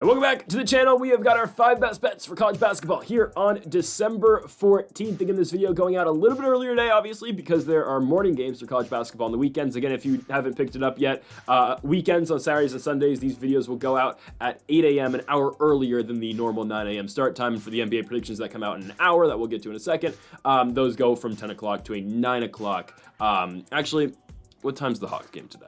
And welcome back to the channel. We have got our 5 best bets for college basketball here on December 14th. Again, this video going out a little bit earlier today, obviously, because there are morning games for college basketball on the weekends. Again, if you haven't picked it up yet, weekends on Saturdays and Sundays, these videos will go out at 8 a.m., an hour earlier than the normal 9 a.m. start time. And for the NBA predictions that come out in an hour, that we'll get to in a second, those go from 10 o'clock to a 9 o'clock. Actually, what time's the Hawks game today?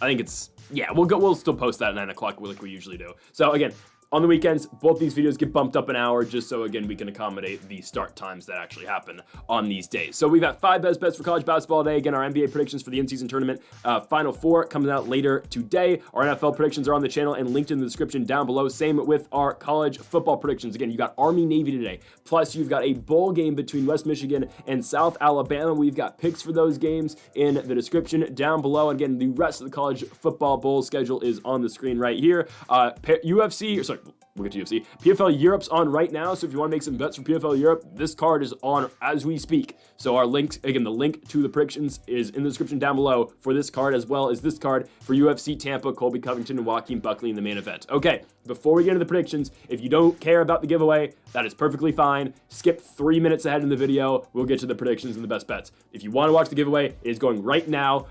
I think it's, yeah, we'll still post that at 9 o'clock like we usually do. So again, on the weekends, both these videos get bumped up an hour just so, again, we can accommodate the start times that actually happen on these days. So we've got 5 best bets for college basketball today. Again, our NBA predictions for the in-season tournament, Final Four coming out later today. Our NFL predictions are on the channel and linked in the description down below. Same with our college football predictions. Again, you got Army-Navy today. Plus, you've got a bowl game between West Michigan and South Alabama. We've got picks for those games in the description down below. And again, the rest of the college football bowl schedule is on the screen right here. We'll get to UFC. PFL Europe's on right now, so if you want to make some bets for PFL Europe, this card is on as we speak. So our links, again, the link to the predictions is in the description down below for this card, as well as this card for UFC Tampa, Colby Covington, and Joaquin Buckley in the main event. Okay, before we get into the predictions, if you don't care about the giveaway, that is perfectly fine. Skip 3 minutes ahead in the video. We'll get to the predictions and the best bets. If you want to watch the giveaway, it is going right now.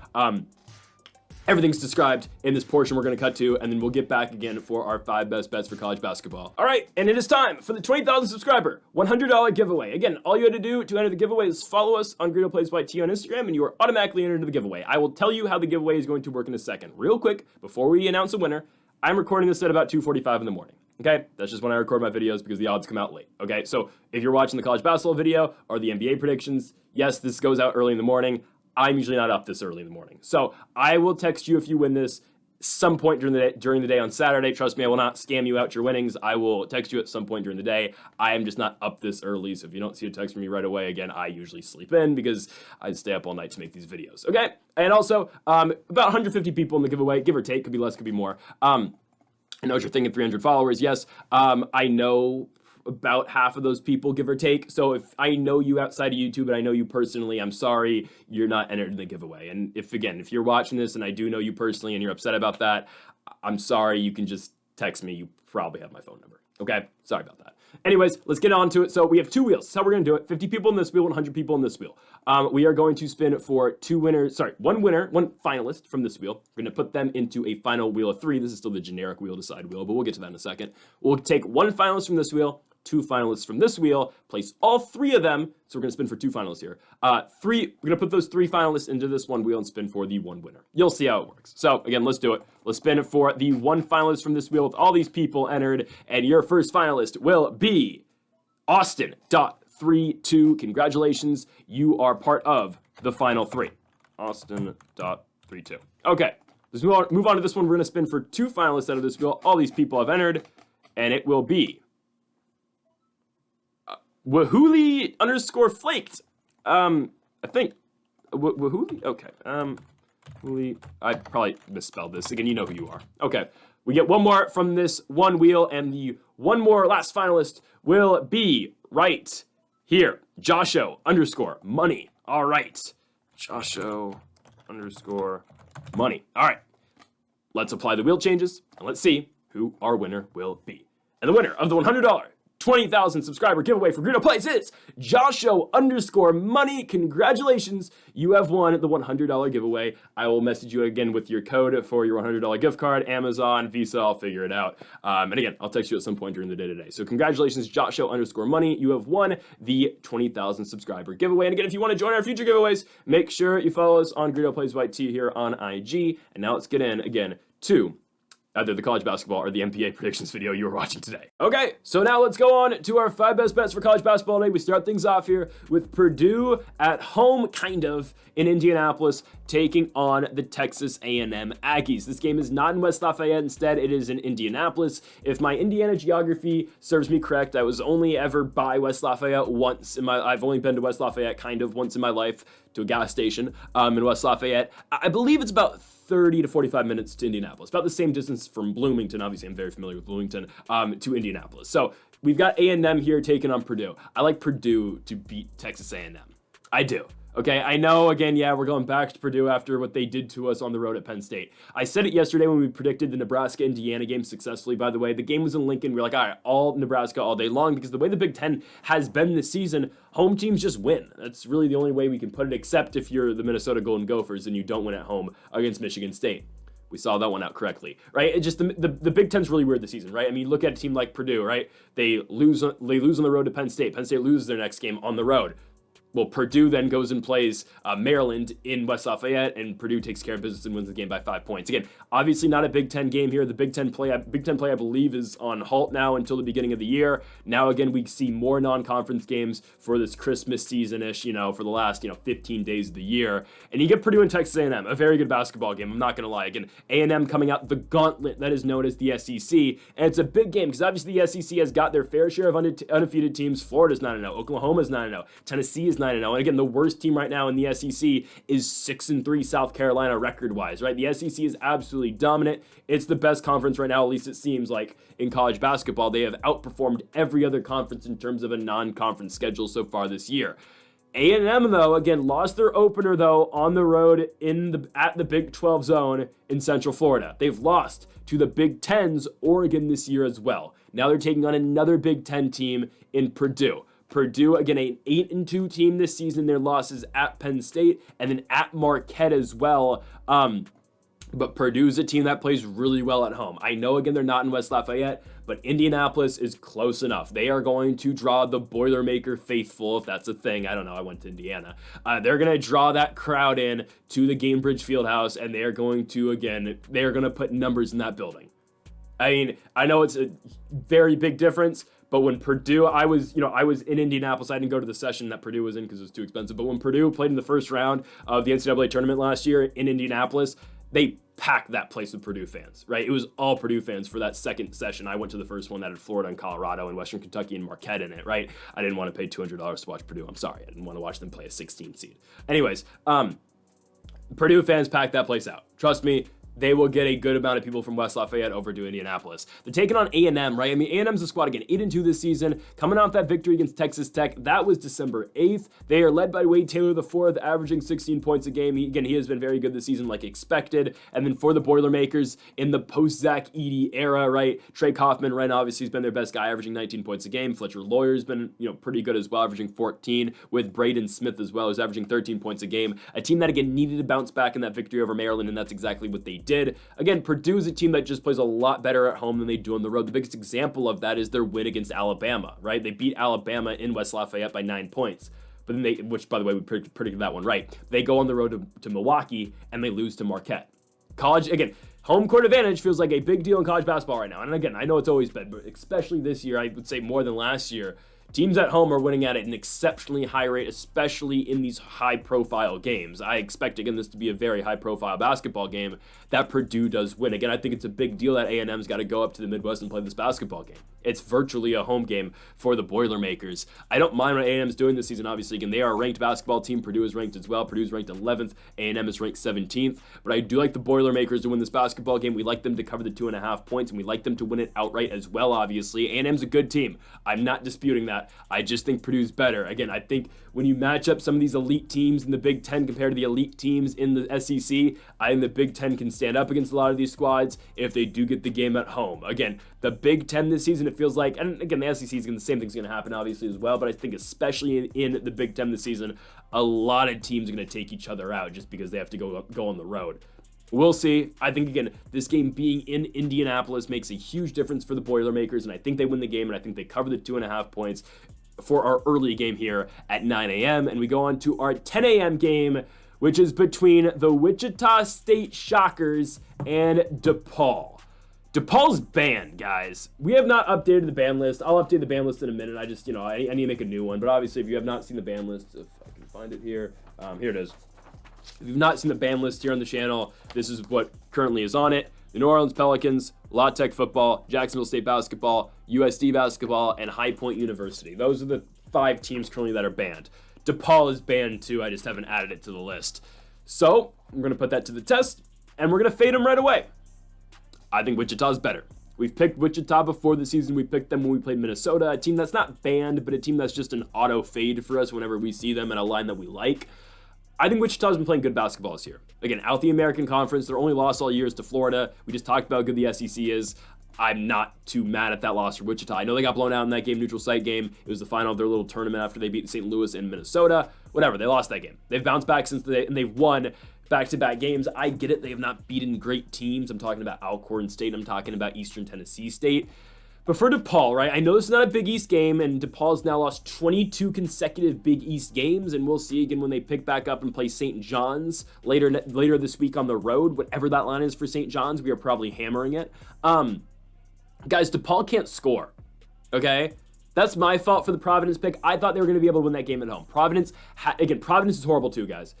Everything's described in this portion we're going to cut to, and then we'll get back again for our 5 best bets for college basketball. All right, and it is time for the 20,000 subscriber $100 giveaway. Again, all you had to do to enter the giveaway is follow us on Greedo Plays by T on Instagram, and you are automatically entered into the giveaway. I will tell you how the giveaway is going to work in a second. Real quick, before we announce a winner, I'm recording this at about 2:45 in the morning. Okay, that's just when I record my videos because the odds come out late. Okay, so if you're watching the college basketball video or the NBA predictions, yes, this goes out early in the morning. I'm usually not up this early in the morning. So I will text you if you win this some point during the day on Saturday. Trust me, I will not scam you out your winnings. I will text you at some point during the day. I am just not up this early, so if you don't see a text from me right away, again, I usually sleep in because I stay up all night to make these videos, okay? And also, about 150 people in the giveaway, give or take, could be less, could be more. I know what you're thinking, 300 followers, yes. I know about half of those people, give or take. So if I know you outside of YouTube and I know you personally, I'm sorry, you're not entered in the giveaway. And if you're watching this and I do know you personally and you're upset about that, I'm sorry, you can just text me. You probably have my phone number. Okay? Sorry about that. Anyways, let's get on to it. So we have 2 wheels. That's how we're going to do it. 50 people in this wheel, 100 people in this wheel. We are going to spin for 1 winner, 1 finalist from this wheel. We're going to put them into a final wheel of 3. This is still the generic wheel to side wheel, but we'll get to that in a second. We'll take 1 finalist from this wheel, 2 finalists from this wheel, place all 3 of them. So we're going to spin for 2 finalists here. We're going to put those 3 finalists into this 1 wheel and spin for the 1 winner. You'll see how it works. So again, let's do it. Let's spin it for the 1 finalist from this wheel with all these people entered. And your first finalist will be Austin.32. Congratulations. You are part of the final 3. Austin.32. Okay. Let's move on to this one. We're going to spin for 2 finalists out of this wheel. All these people have entered. And it will be Wahuli_flaked. I think Wahuli. Okay. Wahuli. I probably misspelled this. Again, you know who you are. Okay. We get 1 more from this 1 wheel, and the 1 more last finalist will be right here. Josho_money. All right. Josho_money. All right. Let's apply the wheel changes, and let's see who our winner will be. And the winner of the $100 20,000 subscriber giveaway for Greedo Plays is Josho_money. Congratulations. You have won the $100 giveaway. I will message you again with your code for your $100 gift card, Amazon, Visa, I'll figure it out. And again, I'll text you at some point during the day today. So congratulations, Josho_money. You have won the 20,000 subscriber giveaway. And again, if you want to join our future giveaways, make sure you follow us on Greedo Plays by T here on IG. And now let's get in again to either the college basketball or the NBA predictions video you were watching today. Okay, so now let's go on to our 5 best bets for college basketball today. We start things off here with Purdue at home, kind of, in Indianapolis, taking on the Texas A&M Aggies. This game is not in West Lafayette. Instead, it is in Indianapolis. If my Indiana geography serves me correct, I was only ever by West Lafayette once I've only been to West Lafayette kind of once in my life, to a gas station in West Lafayette. I believe it's about 30 to 45 minutes to Indianapolis, about the same distance from Bloomington. Obviously, I'm very familiar with Bloomington, to Indianapolis. So we've got A&M here taking on Purdue. I like Purdue to beat Texas A&M. I do. Okay, I know, again, yeah, we're going back to Purdue after what they did to us on the road at Penn State. I said it yesterday when we predicted the Nebraska-Indiana game successfully, by the way. The game was in Lincoln. We were like, all right, all Nebraska all day long, because the way the Big Ten has been this season, home teams just win. That's really the only way we can put it, except if you're the Minnesota Golden Gophers and you don't win at home against Michigan State. We saw that one out correctly, right? It just the Big Ten's really weird this season, right? I mean, look at a team like Purdue, right? They lose on the road to Penn State. Penn State loses their next game on the road. Well, Purdue then goes and plays Maryland in West Lafayette, and Purdue takes care of business and wins the game by 5 points. Again, obviously not a Big Ten game here. The Big Ten play, I believe, is on halt now until the beginning of the year. Now, again, we see more non-conference games for this Christmas season-ish, for the last, 15 days of the year. And you get Purdue and Texas A&M, a very good basketball game. I'm not going to lie. Again, A&M coming out the gauntlet that is known as the SEC, and it's a big game because obviously the SEC has got their fair share of undefeated teams. Florida's 9-0, Oklahoma's 9-0, Tennessee is 9-0, and again, the worst team right now in the SEC is 6-3 South Carolina record-wise, right? The SEC is absolutely dominant. It's the best conference right now, at least it seems like in college basketball. They have outperformed every other conference in terms of a non-conference schedule so far this year. A&M, though, again, lost their opener, though, on the road at the Big 12 zone in Central Florida. They've lost to the Big Ten's Oregon this year as well. Now they're taking on another Big Ten team in Purdue. Purdue, again, an 8-2 team this season. Their losses at Penn State and then at Marquette as well. But Purdue's a team that plays really well at home. I know, again, they're not in West Lafayette, but Indianapolis is close enough. They are going to draw the Boilermaker faithful, if that's a thing. I don't know. I went to Indiana. They're going to draw that crowd in to the Gainbridge Fieldhouse, and they are going to put numbers in that building. I mean, I know it's a very big difference, but when Purdue, I was in Indianapolis. I didn't go to the session that Purdue was in because it was too expensive. But when Purdue played in the first round of the NCAA tournament last year in Indianapolis, they packed that place with Purdue fans, right? It was all Purdue fans for that second session. I went to the first one that had Florida and Colorado and Western Kentucky and Marquette in it, right? I didn't want to pay $200 to watch Purdue. I'm sorry. I didn't want to watch them play a 16 seed. Anyways, Purdue fans packed that place out. Trust me. They will get a good amount of people from West Lafayette over to Indianapolis. They're taking on A&M, right? I mean, A&M's a squad, again, 8-2 this season, coming off that victory against Texas Tech. That was December 8th. They are led by Wade Taylor IV, averaging 16 points a game. He has been very good this season, like expected. And then for the Boilermakers, in the post-Zach Edey era, right? Trey Kaufman, right, obviously, has been their best guy, averaging 19 points a game. Fletcher Lawyer's been, pretty good as well, averaging 14, with Braden Smith as well, who's averaging 13 points a game. A team that, again, needed to bounce back in that victory over Maryland, and that's exactly what they did. Again, Purdue is a team that just plays a lot better at home than they do on the road. The biggest example of that is their win against Alabama, right? They beat Alabama in West Lafayette by 9 points. But then which by the way, we predicted that one right. They go on the road to Milwaukee and they lose to Marquette. Home court advantage feels like a big deal in college basketball right now. And again, I know it's always been, but especially this year, I would say more than last year. Teams at home are winning at an exceptionally high rate, especially in these high-profile games. I expect, again, this to be a very high-profile basketball game that Purdue does win. Again, I think it's a big deal that A&M's got to go up to the Midwest and play this basketball game. It's virtually a home game for the Boilermakers. I don't mind what A&M's doing this season, obviously. Again, they are a ranked basketball team. Purdue is ranked as well. Purdue's ranked 11th. A&M is ranked 17th. But I do like the Boilermakers to win this basketball game. We like them to cover the 2.5 points, and we like them to win it outright as well, obviously. A&M's a good team. I'm not disputing that. I just think Purdue's better. Again, I think when you match up some of these elite teams in the Big Ten compared to the elite teams in the SEC, I think the Big Ten can stand up against a lot of these squads if they do get the game at home. Again, the Big Ten this season, it feels like, and again, the SEC is the same thing's going to happen, obviously, as well, but I think especially in the Big Ten this season, a lot of teams are going to take each other out just because they have to go on the road. We'll see. I think, again, this game being in Indianapolis makes a huge difference for the Boilermakers, and I think they win the game, and I think they cover the 2.5 points for our early game here at 9 a.m. And we go on to our 10 a.m. game, which is between the Wichita State Shockers and DePaul. DePaul's banned, guys. We have not updated the ban list. I'll update the ban list in a minute. I just, I need to make a new one. But obviously, if you have not seen the ban list, if I can find it here, here it is. If you've not seen the ban list here on the channel, this is what currently is on it. The New Orleans Pelicans, La Tech football, Jacksonville State basketball, USD basketball, and High Point University. Those are the 5 teams currently that are banned. DePaul is banned too. I just haven't added it to the list. So I'm going to put that to the test, and we're going to fade them right away. I think Wichita's better. We've picked Wichita before the season. We picked them when we played Minnesota, a team that's not banned, but a team that's just an auto fade for us whenever we see them in a line that we like. I think Wichita's been playing good basketball this year. Again, out the American Conference, their only loss all year is to Florida. We just talked about how good the SEC is. I'm not too mad at that loss for Wichita. I know they got blown out in that game, neutral site game. It was the final of their little tournament after they beat St. Louis and Minnesota. Whatever, they lost that game. They've bounced back since and they've won back-to-back games. I get it. They have not beaten great teams. I'm talking about Alcorn State. I'm talking about Eastern Tennessee State. But for DePaul, right, I know this is not a Big East game, and DePaul's now lost 22 consecutive Big East games, and we'll see again when they pick back up and play St. John's later this week on the road. Whatever that line is for St. John's, we are probably hammering it. Guys, DePaul can't score, okay? That's my fault for the Providence pick. I thought they were going to be able to win that game at home. Providence is horrible too, guys.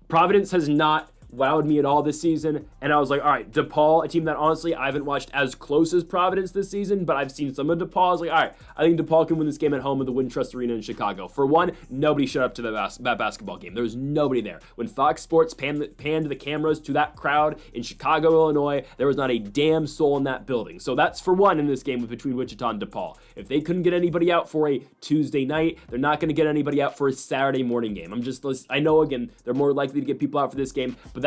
Providence has not wowed me at all this season, and I was like, all right, DePaul, a team that honestly I haven't watched as close as Providence this season, but I've seen some of DePaul. I was like, all right, I think DePaul can win this game at home at the Wintrust Arena in Chicago. For one, nobody showed up to that basketball game. There was nobody there. When Fox Sports panned the cameras to that crowd in Chicago, Illinois, there was not a damn soul in that building. So that's for one in this game between Wichita and DePaul. If they couldn't get anybody out for a Tuesday night, they're not going to get anybody out for a Saturday morning game. I know, again, they're more likely to get people out for this game, but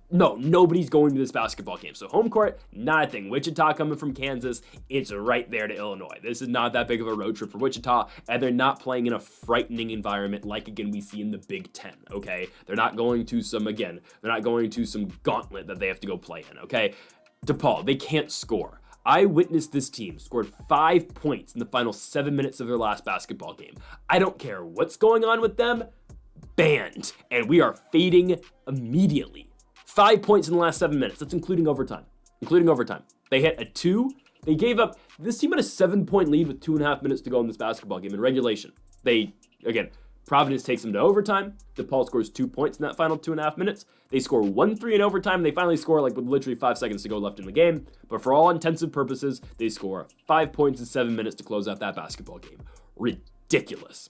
nobody's going to this basketball game. So home court, not a thing. Wichita coming from Kansas, it's right there to Illinois. This is not that big of a road trip for Wichita, and they're not playing in a frightening environment like, again, we see in the Big Ten, okay? They're not going to some gauntlet that they have to go play in, okay? DePaul, they can't score. I witnessed this team scored 5 points in the final 7 minutes of their last basketball game. I don't care what's going on with them, banned, and we are fading immediately. 5 points in the last 7 minutes. That's including overtime. They hit a 2. They gave up. This team had a 7-point lead with 2.5 minutes to go in this basketball game in regulation. Providence takes them to overtime. DePaul scores 2 points in that final 2.5 minutes. They score 1-3 in overtime. They finally score with literally 5 seconds to go left in the game. But for all intensive purposes, they score 5 points in 7 minutes to close out that basketball game. Ridiculous.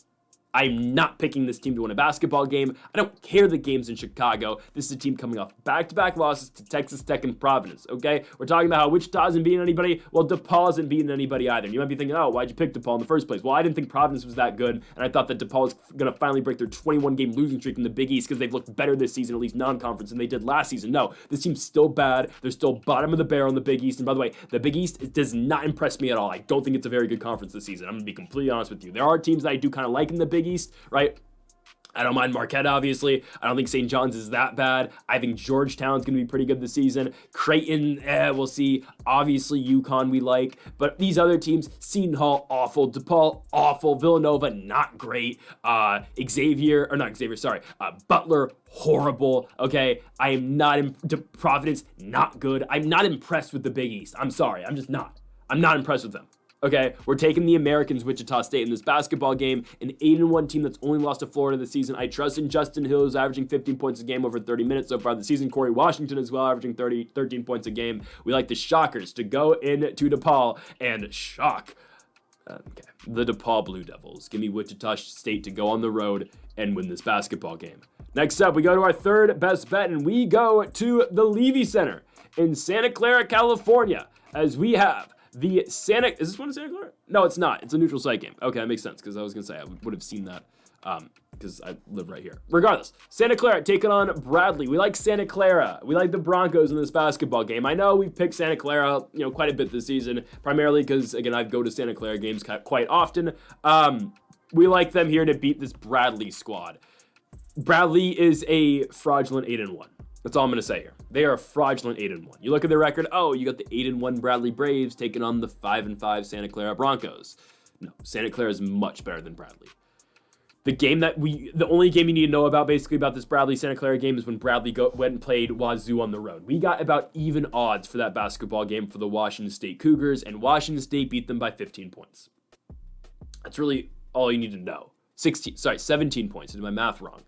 I'm not picking this team to win a basketball game. I don't care the game's in Chicago. This is a team coming off back-to-back losses to Texas Tech and Providence, okay? We're talking about how Wichita isn't beating anybody. Well, DePaul isn't beating anybody either. And you might be thinking, oh, why'd you pick DePaul in the first place? Well, I didn't think Providence was that good, and I thought that DePaul was going to finally break their 21-game losing streak in the Big East because they've looked better this season, at least non-conference, than they did last season. No, this team's still bad. They're still bottom of the barrel in the Big East. And by the way, the Big East does not impress me at all. I don't think it's a very good conference this season. I'm going to be completely honest with you. There are teams that I do kind of like in the Big East, right? I don't mind Marquette, obviously. I don't think St. John's is that bad. I think Georgetown's going to be pretty good this season. Creighton, we'll see. Obviously, Yukon we like. But these other teams, Seton Hall, awful. DePaul, awful. Villanova, not great. Butler, horrible. Okay, I am not Providence, not good. I'm not impressed with the Big East. I'm sorry. I'm just not. I'm not impressed with them. Okay, we're taking the Americans, Wichita State, in this basketball game, an 8-1 team that's only lost to Florida this season. I trust in Justin Hill, who's averaging 15 points a game over 30 minutes so far this season. Corey Washington as well, averaging 13 points a game. We like the Shockers to go into DePaul and shock the DePaul Blue Devils. Give me Wichita State to go on the road and win this basketball game. Next up, we go to our third best bet, and we go to the Levy Center in Santa Clara, California, as we have is this one in Santa Clara? No, it's not. It's a neutral site game. Okay, that makes sense, because I was going to say I would have seen that because I live right here. Regardless, Santa Clara taking on Bradley. We like Santa Clara. We like the Broncos in this basketball game. I know we've picked Santa Clara, quite a bit this season, primarily because, again, I go to Santa Clara games quite often. We like them here to beat this Bradley squad. Bradley is a fraudulent 8-1. That's all I'm going to say here. They are a fraudulent 8-1. You look at their record, you got the 8-1 Bradley Braves taking on the 5-5 Santa Clara Broncos. No, Santa Clara is much better than Bradley. The only game you need to know about basically about this Bradley Santa Clara game is when Bradley went and played Wazoo on the road. We got about even odds for that basketball game for the Washington State Cougars, and Washington State beat them by 15 points. That's really all you need to know. 17 points. I did my math wrong.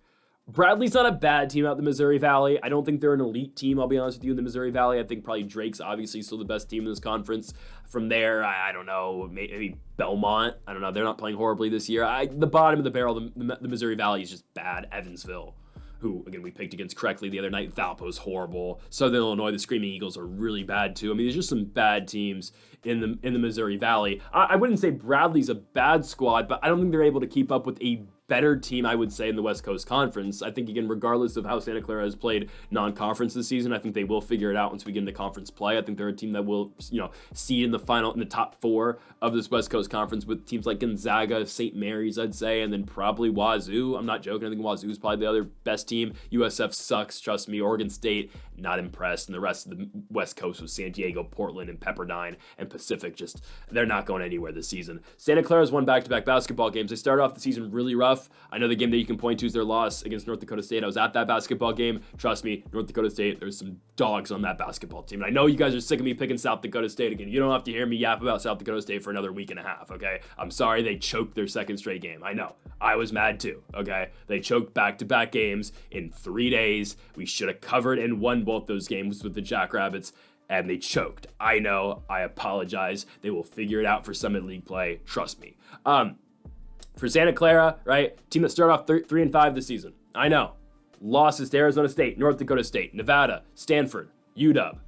Bradley's not a bad team out in the Missouri Valley. I don't think they're an elite team, I'll be honest with you, in the Missouri Valley. I think probably Drake's obviously still the best team in this conference. From there, I don't know, maybe Belmont. I don't know. They're not playing horribly this year. The bottom of the barrel, the Missouri Valley is just bad. Evansville, who, again, we picked against correctly the other night. Valpo's horrible. Southern Illinois, the Screaming Eagles are really bad, too. I mean, there's just some bad teams in the Missouri Valley. I wouldn't say Bradley's a bad squad, but I don't think they're able to keep up with a better team, I would say, in the West Coast Conference. I think, again, regardless of how Santa Clara has played non-conference this season, I think they will figure it out once we get into conference play. I think they're a team that will, seed in the top 4 of this West Coast Conference with teams like Gonzaga, St. Mary's, I'd say, and then probably Wazoo. I'm not joking. I think Wazoo is probably the other best team. USF sucks, trust me. Oregon State, not impressed. And the rest of the West Coast with San Diego, Portland, and Pepperdine and Pacific, just they're not going anywhere this season. Santa Clara's won back-to-back basketball games. They started off the season really rough. I know the game that you can point to is their loss against North Dakota State. I was at that basketball game. Trust me, North Dakota State, there's some dogs on that basketball team. And I know you guys are sick of me picking South Dakota State again. You don't have to hear me yap about South Dakota State for another week and a half, okay? I'm sorry they choked their second straight game. I know. I was mad too, okay? They choked back-to-back games in 3 days. We should have covered and won both those games with the Jackrabbits, and they choked. I know. I apologize. They will figure it out for Summit League play. Trust me. For Santa Clara, right, team that started off 3-5 this season. I know. Losses to Arizona State, North Dakota State, Nevada, Stanford, UW.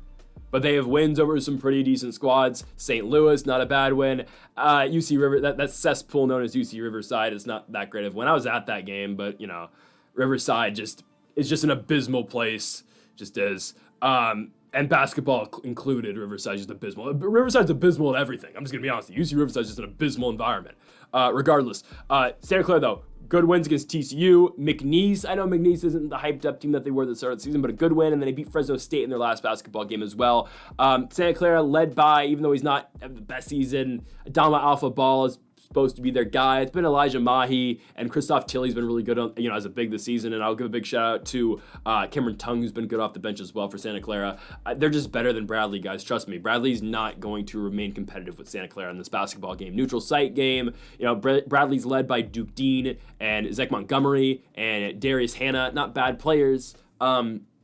But they have wins over some pretty decent squads. St. Louis, not a bad win. UC River, that cesspool known as UC Riverside is not that great of when I was at that game, but, Riverside is just an abysmal place, just is. And basketball included, Riverside's just abysmal. Riverside's abysmal at everything. I'm just going to be honest with you. UC Riverside's just an abysmal environment. Regardless, Santa Clara, though, good wins against TCU. McNeese, I know McNeese isn't the hyped-up team that they were at the start of the season, but a good win, and then they beat Fresno State in their last basketball game as well. Santa Clara led by, even though he's not the best season, Adama Alpha Ball is supposed to be their guy. It's been Elijah Mahi, and Christoph Tilley's been really good on, as a big this season, and I'll give a big shout out to Cameron Tung, who's been good off the bench as well for Santa Clara. They're just better than Bradley, guys. Trust me. Bradley's not going to remain competitive with Santa Clara in this basketball game. Neutral site game. Bradley's led by Duke Dean and Zach Montgomery and Darius Hannah. Not bad players.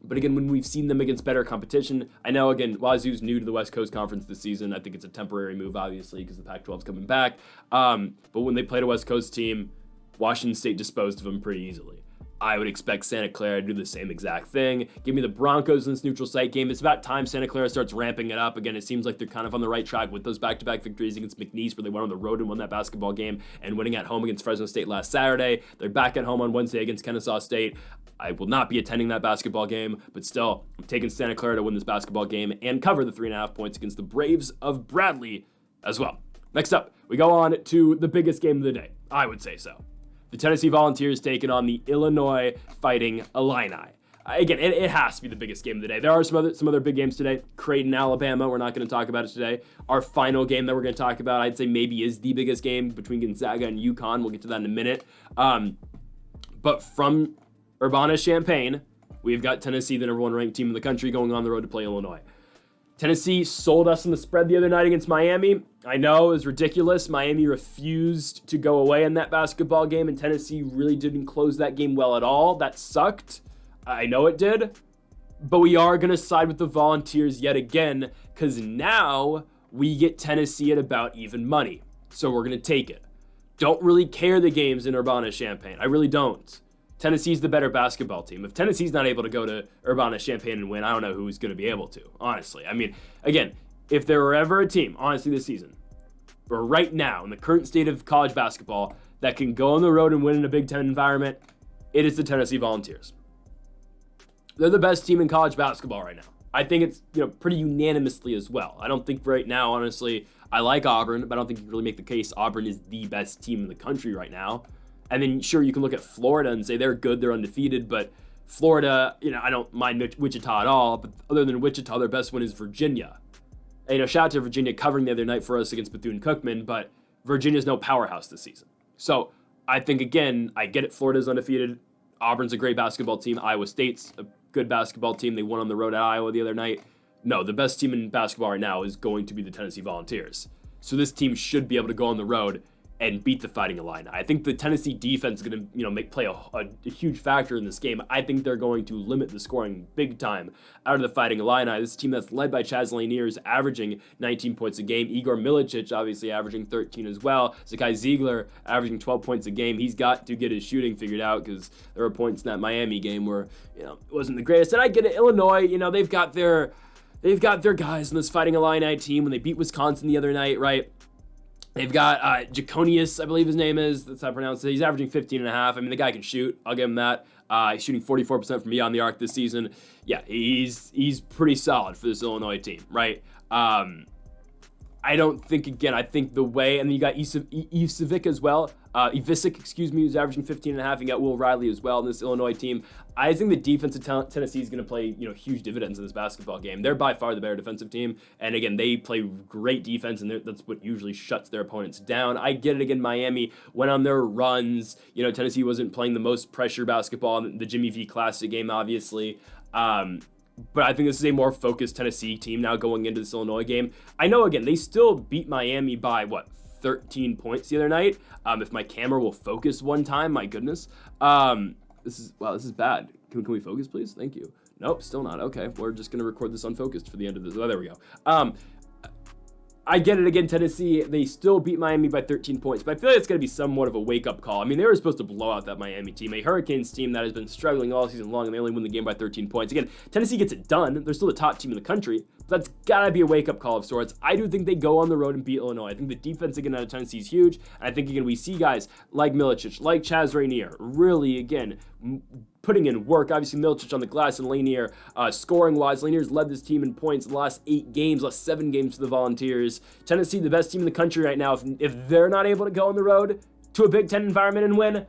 But again, when we've seen them against better competition, I know, again, Wazoo's new to the West Coast Conference this season. I think it's a temporary move, obviously, because the Pac-12's coming back. But when they played a West Coast team, Washington State disposed of them pretty easily. I would expect Santa Clara to do the same exact thing. Give me the Broncos in this neutral site game. It's about time Santa Clara starts ramping it up. Again, it seems like they're kind of on the right track with those back-to-back victories against McNeese, where they went on the road and won that basketball game, and winning at home against Fresno State last Saturday. They're back at home on Wednesday against Kennesaw State. I will not be attending that basketball game, but still, I'm taking Santa Clara to win this basketball game and cover the 3.5 points against the Braves of Bradley as well. Next up, we go on to the biggest game of the day. I would say so. The Tennessee Volunteers taking on the Illinois Fighting Illini. Again, it has to be the biggest game of the day. There are some other big games today. Creighton, Alabama, we're not going to talk about it today. Our final game that we're going to talk about, I'd say maybe is the biggest game between Gonzaga and Yukon. We'll get to that in a minute. But from Urbana-Champaign, we've got Tennessee, the number 1 ranked team in the country, going on the road to play Illinois. Tennessee sold us in the spread the other night against Miami. I know, it was ridiculous. Miami refused to go away in that basketball game, and Tennessee really didn't close that game well at all. That sucked. I know it did. But we are going to side with the Volunteers yet again, because now we get Tennessee at about even money. So we're going to take it. Don't really care the games in Urbana-Champaign. I really don't. Tennessee's the better basketball team. If Tennessee's not able to go to Urbana-Champaign and win, I don't know who's going to be able to, honestly. I mean, again, if there were ever a team, honestly, this season, or right now, in the current state of college basketball, that can go on the road and win in a Big Ten environment, it is the Tennessee Volunteers. They're the best team in college basketball right now. I think it's pretty unanimously as well. I don't think right now, honestly, I like Auburn, but I don't think you can really make the case Auburn is the best team in the country right now. And then, sure, you can look at Florida and say they're good, they're undefeated, but Florida, I don't mind Wichita at all, but other than Wichita, their best win is Virginia. And, shout out to Virginia covering the other night for us against Bethune-Cookman, but Virginia's no powerhouse this season. So I think, again, I get it, Florida's undefeated, Auburn's a great basketball team, Iowa State's a good basketball team, they won on the road at Iowa the other night. No, the best team in basketball right now is going to be the Tennessee Volunteers. So this team should be able to go on the road and beat the Fighting Illini. I think the Tennessee defense is going to, play a huge factor in this game. I think they're going to limit the scoring big time out of the Fighting Illini. This team that's led by Chaz Laniers, averaging 19 points a game. Igor Milicic, obviously, averaging 13 as well. Zakai Ziegler, averaging 12 points a game. He's got to get his shooting figured out because there were points in that Miami game where, it wasn't the greatest. And I get it. Illinois, they've got their guys in this Fighting Illini team when they beat Wisconsin the other night, right? They've got Jaconius, I believe his name is. That's how I pronounce it. He's averaging 15.5. I mean, the guy can shoot. I'll give him that. He's shooting 44% from beyond the arc this season. Yeah, he's pretty solid for this Illinois team, right? I don't think, again, I think the way, and then you got Ivisic as well. Ivisic, excuse me, who's averaging 15.5. You got Will Riley as well in this Illinois team. I think the defensive talent Tennessee is going to play, huge dividends in this basketball game. They're by far the better defensive team, and again, they play great defense, and that's what usually shuts their opponents down. I get it. Again, Miami went on their runs. Tennessee wasn't playing the most pressure basketball in the Jimmy V Classic game, obviously. But I think this is a more focused Tennessee team now going into this Illinois game. I know, again, they still beat Miami by, 13 points the other night. If my camera will focus one time, my goodness. This is bad. Can we focus, please? Thank you. Nope, still not. Okay, we're just going to record this unfocused for the end of this. Oh, there we go. I get it. Again, Tennessee, they still beat Miami by 13 points, but I feel like it's going to be somewhat of a wake-up call. I mean, they were supposed to blow out that Miami team, a Hurricanes team that has been struggling all season long, and they only win the game by 13 points. Again, Tennessee gets it done. They're still the top team in the country, but that's got to be a wake-up call of sorts. I do think they go on the road and beat Illinois. I think the defense, again, out of Tennessee is huge, and I think, again, we see guys like Milicic, like Chaz Rainier, really, again, putting in work. Obviously, Milicic on the glass and Lanier, scoring-wise, Lanier's led this team in points the last 7 games for the Volunteers. Tennessee, the best team in the country right now. If they're not able to go on the road to a Big Ten environment and win,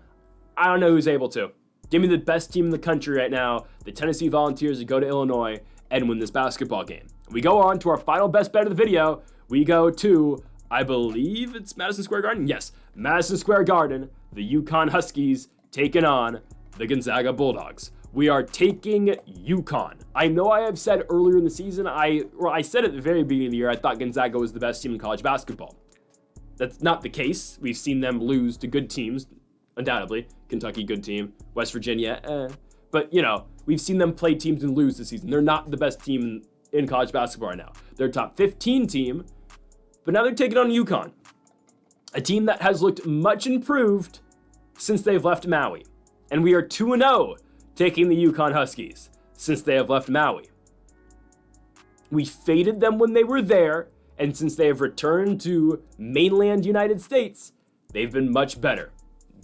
I don't know who's able to. Give me the best team in the country right now, the Tennessee Volunteers, to go to Illinois and win this basketball game. We go on to our final best bet of the video. We go to, I believe it's Madison Square Garden? Yes, Madison Square Garden, the Yukon Huskies taking on the Gonzaga Bulldogs. We are taking Yukon. I know I have said earlier in the season, I said at the very beginning of the year, I thought Gonzaga was the best team in college basketball. That's not the case. We've seen them lose to good teams, undoubtedly. Kentucky, good team. West Virginia, But, we've seen them play teams and lose this season. They're not the best team in college basketball right now. They're a top 15 team, but now they're taking on Yukon, a team that has looked much improved since they've left Maui. And we are 2-0 taking the Yukon Huskies since they have left Maui. We faded them when they were there, and since they have returned to mainland United States, they've been much better.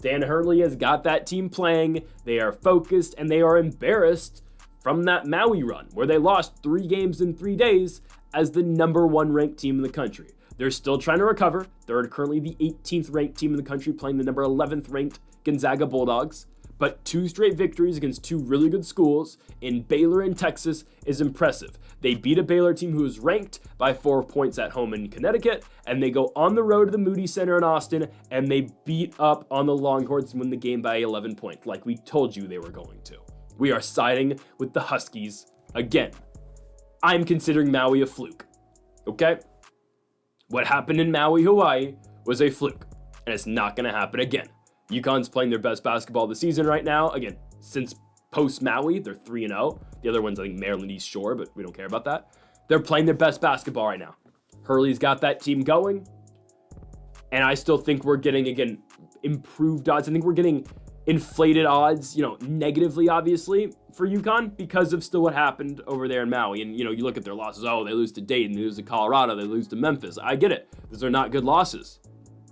Dan Hurley has got that team playing, they are focused, and they are embarrassed from that Maui run, where they lost 3 games in 3 days as the number 1 ranked team in the country. They're still trying to recover. They're currently the 18th ranked team in the country, playing the number 11th ranked Gonzaga Bulldogs. But 2 straight victories against 2 really good schools in Baylor and Texas is impressive. They beat a Baylor team who is ranked by 4 points at home in Connecticut, and they go on the road to the Moody Center in Austin, and they beat up on the Longhorns and win the game by 11 points, like we told you they were going to. We are siding with the Huskies again. I'm considering Maui a fluke, okay? What happened in Maui, Hawaii was a fluke, and it's not going to happen again. UConn's playing their best basketball of the season right now. Again, since post-Maui, they're 3-0. The other one's, I think, Maryland East Shore, but we don't care about that. They're playing their best basketball right now. Hurley's got that team going, and I still think we're getting, again, improved odds. I think we're getting inflated odds, negatively, obviously, for UConn because of still what happened over there in Maui. And, you look at their losses. Oh, they lose to Dayton, they lose to Colorado, they lose to Memphis. I get it. Those are not good losses.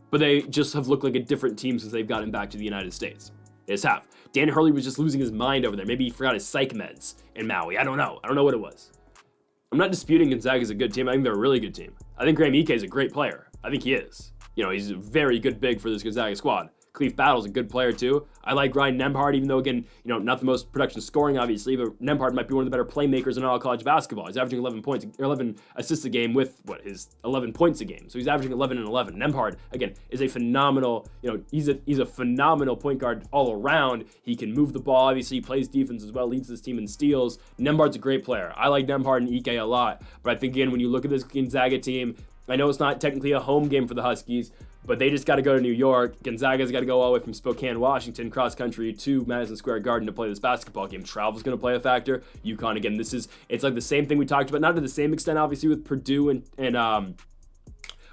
But they just have looked like a different team since they've gotten back to the United States. They just have. Dan Hurley was just losing his mind over there. Maybe he forgot his psych meds in Maui. I don't know. I don't know what it was. I'm not disputing Gonzaga's a good team. I think they're a really good team. I think Graham Ike is a great player. I think he is. He's a very good big for this Gonzaga squad. Cleve Battle's a good player too. I like Ryan Nembhard, even though, again, not the most production scoring, obviously, but Nembhard might be one of the better playmakers in all college basketball. He's averaging 11 assists a game with, his 11 points a game. So he's averaging 11 and 11. Nembhard, again, is a phenomenal, he's a phenomenal point guard all around. He can move the ball. Obviously, he plays defense as well, leads this team in steals. Nembhard's a great player. I like Nembhard and Ike a lot. But I think, again, when you look at this Gonzaga team, I know it's not technically a home game for the Huskies, but they just got to go to New York. Gonzaga's got to go all the way from Spokane, Washington, cross country to Madison Square Garden to play this basketball game. Travel's going to play a factor. UConn, again, it's like the same thing we talked about, not to the same extent, obviously, with Purdue and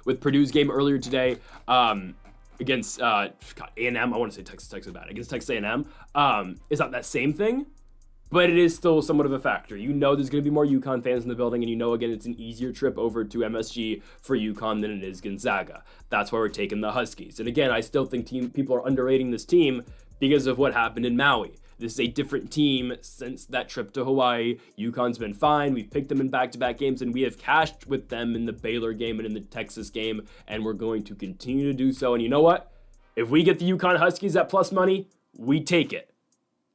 with Purdue's game earlier today against A&M. I want to say Texas bad. Against Texas A&M. It's not that same thing, but it is still somewhat of a factor. You know there's going to be more Yukon fans in the building, and you know, again, it's an easier trip over to MSG for Yukon than it is Gonzaga. That's why we're taking the Huskies. And again, I still think people are underrating this team because of what happened in Maui. This is a different team since that trip to Hawaii. Yukon's been fine. We've picked them in back-to-back games, and we have cashed with them in the Baylor game and in the Texas game, and we're going to continue to do so. And you know what? If we get the Yukon Huskies at plus money, we take it.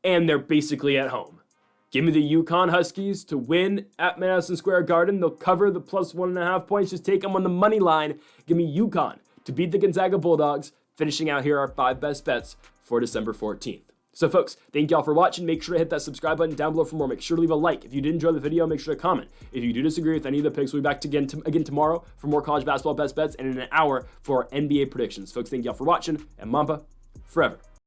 And they're basically at home. Give me the Yukon Huskies to win at Madison Square Garden. They'll cover the plus 1.5 points. Just take them on the money line. Give me Yukon to beat the Gonzaga Bulldogs. Finishing out here our 5 best bets for December 14th. So folks, thank y'all for watching. Make sure to hit that subscribe button down below for more. Make sure to leave a like. If you did enjoy the video, make sure to comment. If you do disagree with any of the picks, we'll be back again tomorrow for more college basketball best bets and in an hour for NBA predictions. Folks, thank y'all for watching, and Mamba forever.